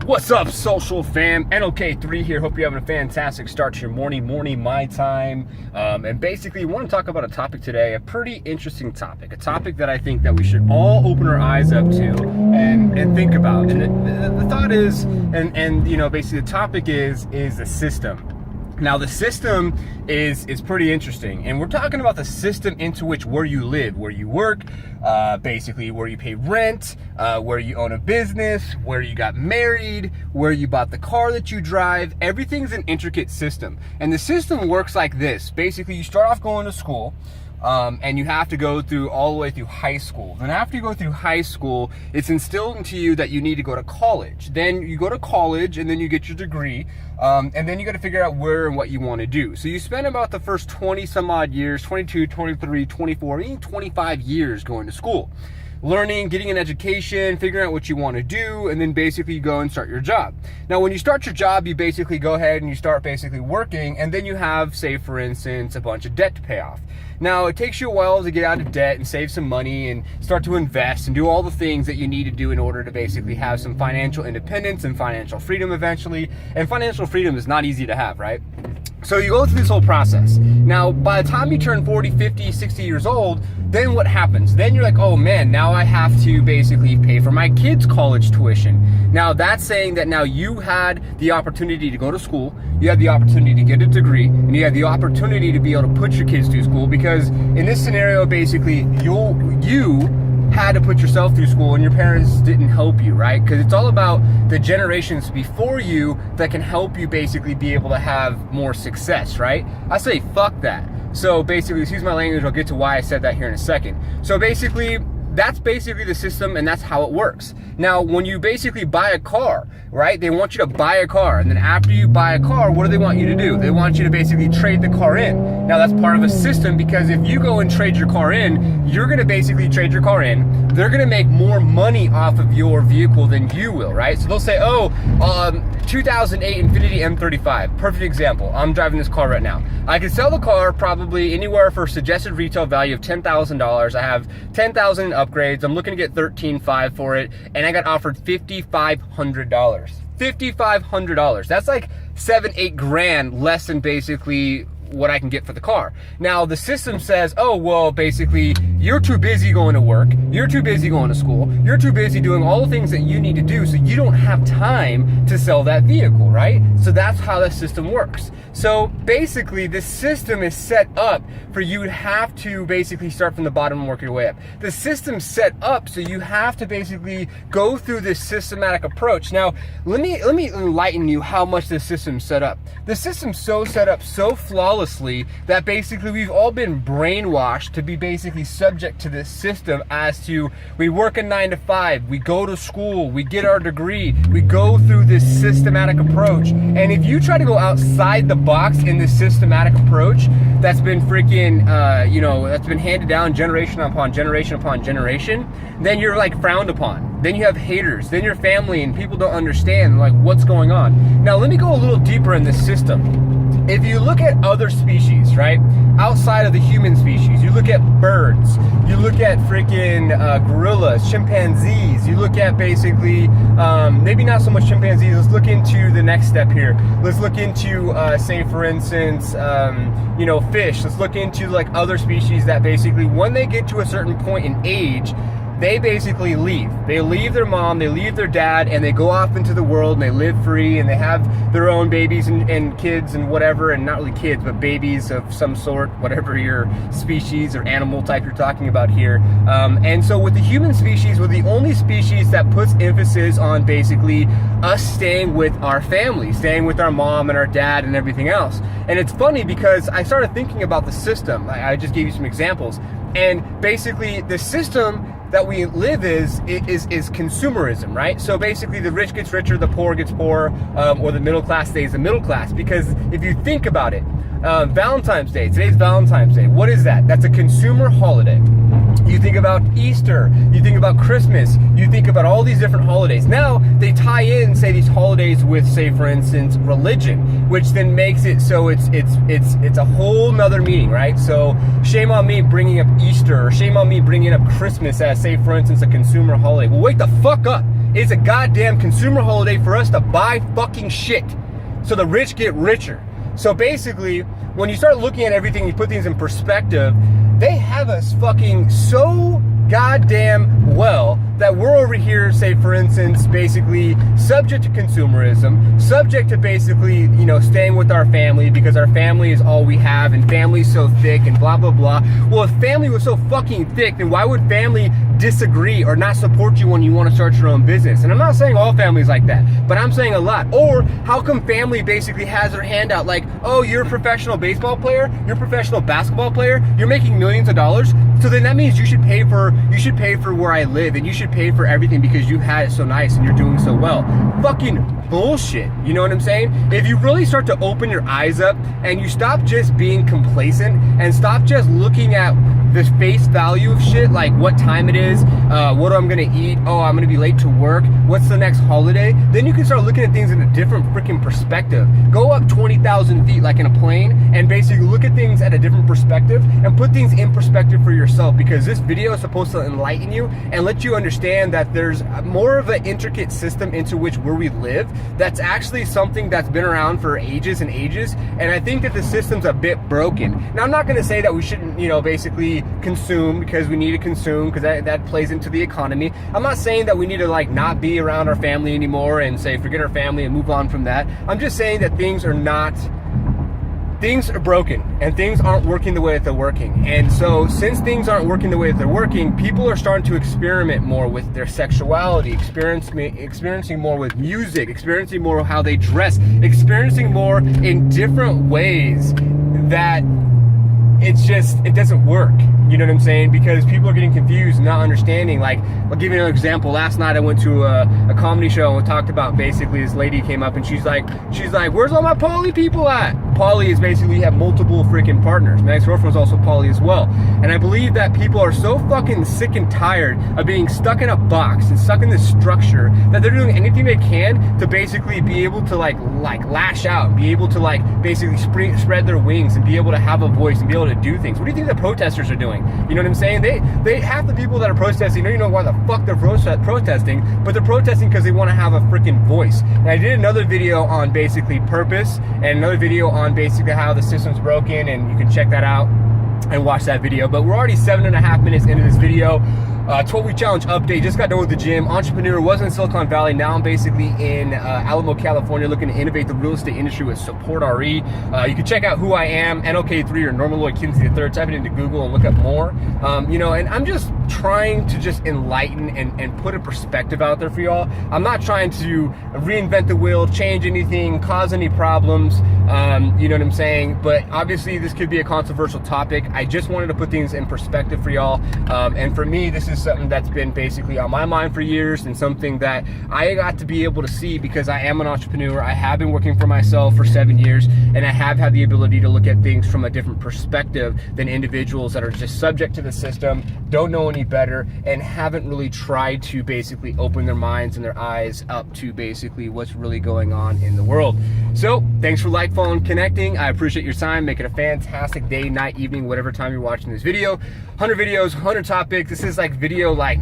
What's up, social fam? NLK3 here. Hope you're having a fantastic start to your morning my time. And basically, we want to talk about a topic today, a pretty interesting topic, a topic that I think that we should all open our eyes up to and think about. And the thought is, basically the topic is the system. Now, the system is pretty interesting, and we're talking about the system into which where you live, where you work, basically where you pay rent, where you own a business, where you got married, where you bought the car that you drive. Everything's an intricate system, and the system works like this. Basically, you start off going to school, and you have to go through all the way through high school. Then after you go through high school, it's instilled into you that you need to go to college. Then you go to college, and then you get your degree, and then you got to figure out where and what you want to do. So you spend about the first 20 some odd years, 22, 23, 24, even 25 years going to school, learning, getting an education, figuring out what you want to do, and then basically you go and start your job. Now, when you start your job, you basically go ahead and you start basically working, and then you have, say for instance, a bunch of debt to pay off. Now, it takes you a while to get out of debt and save some money and start to invest and do all the things that you need to do in order to basically have some financial independence and financial freedom eventually. And financial freedom is not easy to have, right? So you go through this whole process. Now, by the time you turn 40, 50, 60 years old, then what happens? Then you're like, oh man, now I have to basically pay for my kids' college tuition. Now, that's saying that now you had the opportunity to go to school, you had the opportunity to get a degree, and you had the opportunity to be able to put your kids through school, because in this scenario, basically, you had to put yourself through school and your parents didn't help you, right? Because it's all about the generations before you that can help you basically be able to have more success, right? I say fuck that. So basically, excuse my language, I'll get to why I said that here in a second. So basically, that's basically the system, and that's how it works. Now, when you basically buy a car, right, they want you to buy a car, and then after you buy a car, what do they want you to do? They want you to basically trade the car in. Now, that's part of a system, because if you go and trade your car in, you're gonna basically trade your car in. They're gonna make more money off of your vehicle than you will, right? So they'll say, 2008 Infiniti M35, perfect example. I'm driving this car right now. I could sell the car probably anywhere for a suggested retail value of $10,000. I have 10,000 in upgrades. I'm looking to get $13,500 for it, and I got offered $5,500. $5,500. That's like 7-8 grand less than basically what I can get for the car. Now, the system says, oh, well, basically, you're too busy going to work, you're too busy going to school, you're too busy doing all the things that you need to do, so you don't have time to sell that vehicle, right? So that's how the system works. So basically, the system is set up for you to have to basically start from the bottom and work your way up. The system's set up so you have to basically go through this systematic approach. Now, let me enlighten you how much the system's set up. The system's so set up so flawlessly that basically we've all been brainwashed to be basically subject to this system, as to we work a 9 to 5, we go to school, we get our degree, we go through this systematic approach. And if you try to go outside the box in this systematic approach that's been freaking that's been handed down generation upon generation upon generation, then you're like frowned upon. Then you have haters, then your family and people don't understand like what's going on. Now, let me go a little deeper in this system. If you look at other species, right, outside of the human species, you look at birds, you look at freaking gorillas, chimpanzees, you look at basically, maybe not so much chimpanzees, let's look into the next step here. Let's look into, say for instance, fish. Let's look into like other species that basically, when they get to a certain point in age, they basically leave. They leave their mom, they leave their dad, and they go off into the world, and they live free, and they have their own babies and kids and whatever, and not really kids, but babies of some sort, whatever your species or animal type you're talking about here. And so with the human species, we're the only species that puts emphasis on basically us staying with our family, staying with our mom and our dad and everything else. And it's funny because I started thinking about the system. I just gave you some examples. And basically the system that we live is consumerism, right? So basically the rich gets richer, the poor gets poorer, or the middle class stays the middle class. Because if you think about it, Valentine's Day, today's Valentine's Day, what is that? That's a consumer holiday. You think about Easter, you think about Christmas, you think about all these different holidays. Now they tie in, say, these holidays with, say, for instance, religion, which then makes it so it's a whole nother meaning, right? So shame on me bringing up Easter, or shame on me bringing up Christmas as, say, for instance, a consumer holiday. Well, wake the fuck up. It's a goddamn consumer holiday for us to buy fucking shit so the rich get richer. So basically, when you start looking at everything, you put things in perspective, they have us fucking so goddamn well that we're over here, say for instance, basically subject to consumerism, subject to basically, you know, staying with our family because our family is all we have and family's so thick and blah, blah, blah. Well, if family was so fucking thick, then why would family disagree or not support you when you want to start your own business? And I'm not saying all families like that, but I'm saying a lot. Or how come family basically has their hand out like, oh, you're a professional baseball player, you're a professional basketball player, you're making millions of dollars, so then that means you should pay for where I live and you should pay for everything because you had it so nice and you're doing so well. Fucking bullshit. You know what I'm saying? If you really start to open your eyes up and you stop just being complacent and stop just looking at the face value of shit, like what time it is, what I'm gonna eat, oh, I'm gonna be late to work, what's the next holiday, then you can start looking at things in a different freaking perspective. Go up 20,000 feet like in a plane and basically look at things at a different perspective and put things in perspective for yourself, because this video is supposed to enlighten you and let you understand that there's more of an intricate system into which where we live that's actually something that's been around for ages and ages, and I think that the system's a bit broken. Now, I'm not gonna say that we shouldn't, you know, basically consume because we need to consume because that plays into the economy. I'm not saying that we need to like not be around our family anymore and say forget our family and move on from that. I'm just saying that things are broken and things aren't working the way that they're working. And so since things aren't working the way that they're working, people are starting to experiment more with their sexuality, experiencing more with music, experiencing more how they dress, experiencing more in different ways that it doesn't work. You know what I'm saying? Because people are getting confused and not understanding. Like, I'll give you another example. Last night I went to a comedy show and we talked about basically this lady came up and she's like, where's all my poly people at? Poly is basically you have multiple freaking partners. My ex-girlfriend was also poly as well. And I believe that people are so fucking sick and tired of being stuck in a box and stuck in this structure that they're doing anything they can to basically be able to like lash out and be able to like basically spread their wings and be able to have a voice and be able to do things. What do you think the protesters are doing? You know what I'm saying? They half the people that are protesting don't even know why the fuck they're protesting, but they're protesting because they want to have a freaking voice. And I did another video on basically purpose and another video on basically how the system's broken, and you can check that out and watch that video. But we're already 7.5 minutes into this video. 12-week challenge update. Just got done with the gym. Entrepreneur, was in Silicon Valley. Now I'm basically in Alamo, California, looking to innovate the real estate industry with Support RE. You can check out who I am, NOK3 or Normaloid Kinsey III. Type it into Google and look up more. You know, and I'm just trying to just enlighten and put a perspective out there for y'all. I'm not trying to reinvent the wheel, change anything, cause any problems. You know what I'm saying? But obviously this could be a controversial topic. I just wanted to put things in perspective for y'all. And for me, this is something that's been basically on my mind for years and something that I got to be able to see because I am an entrepreneur. I have been working for myself for 7 years, and I have had the ability to look at things from a different perspective than individuals that are just subject to the system, don't know any better, and haven't really tried to basically open their minds and their eyes up to basically what's really going on in the world. So thanks for like, following, connecting. I appreciate your time. Make it a fantastic day, night, evening, whatever time you're watching this video. 100 videos, 100 topics. This is like video like